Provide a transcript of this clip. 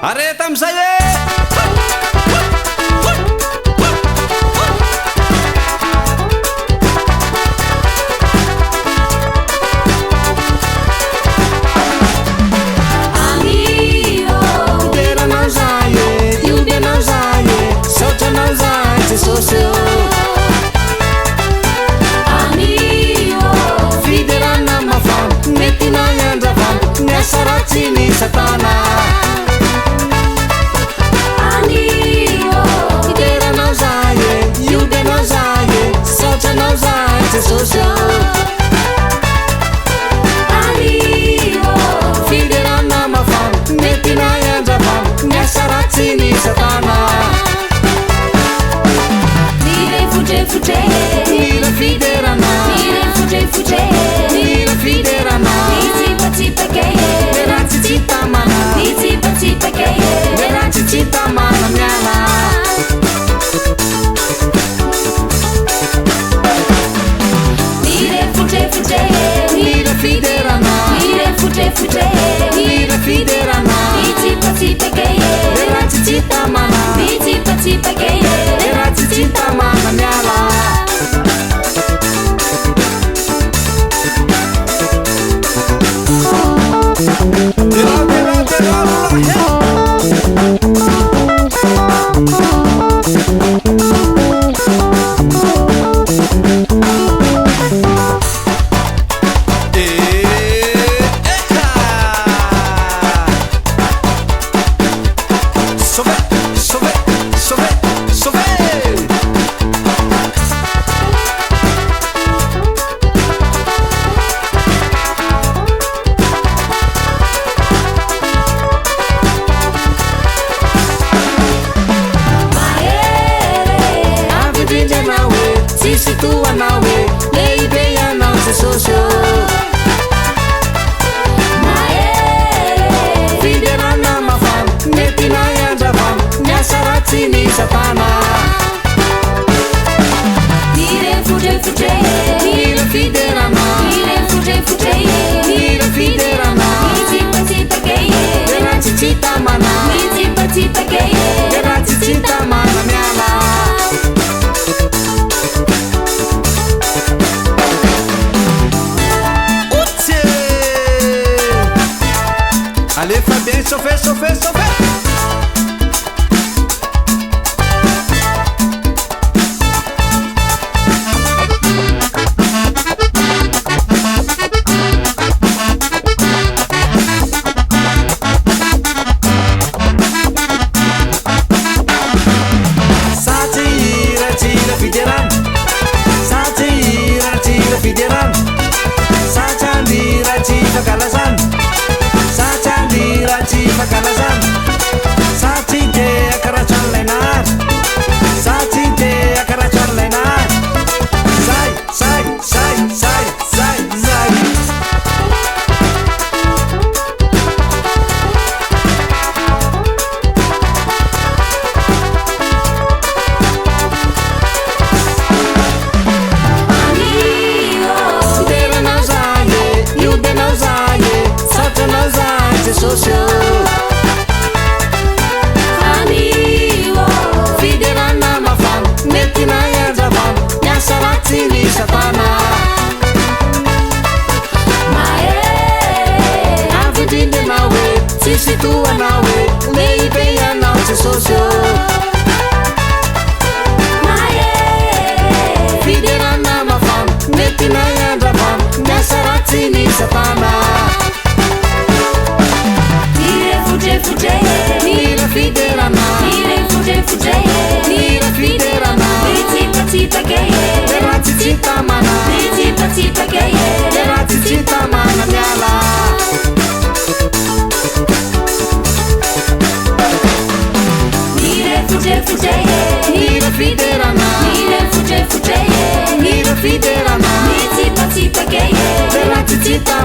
Are tam saya. Satana idera nauzaye, yude nauzaye, socha nauzaye, social. Fidera namafam, netina yandrafam, nyasaratsini satana. Nire fute fute, nire fidera na, nire fute fute, nire fidera na, nitipa tipa geye. Cita mana, tipa tipa geye, neraci cita mana nyala. Nire fute fute, nire fiderana, nire fute fute, nire fiderana, tipa tipa geye, neraci cita mana, tipa tipa geye, neraci cita mana nyala. Sisi tua nawe, leibe ya nauze social. Fidera namafam, netina yandrafam, nyasaratsini satana. Nire fute fute, nire fidera na, nire fute fute, nire fidera na, nitipa tipa geye, neraci cita mana, nitipa tipa geye, neraci cita mana nyala. Allez Fabien, chauffez, chauffez, chauffez. Satira, tira, fideran. Satira, tira, fideran. Satira, tira, kalasan. Sacha lira, chifa kalasan. fiderama, Niti pati pageye, Bella cicita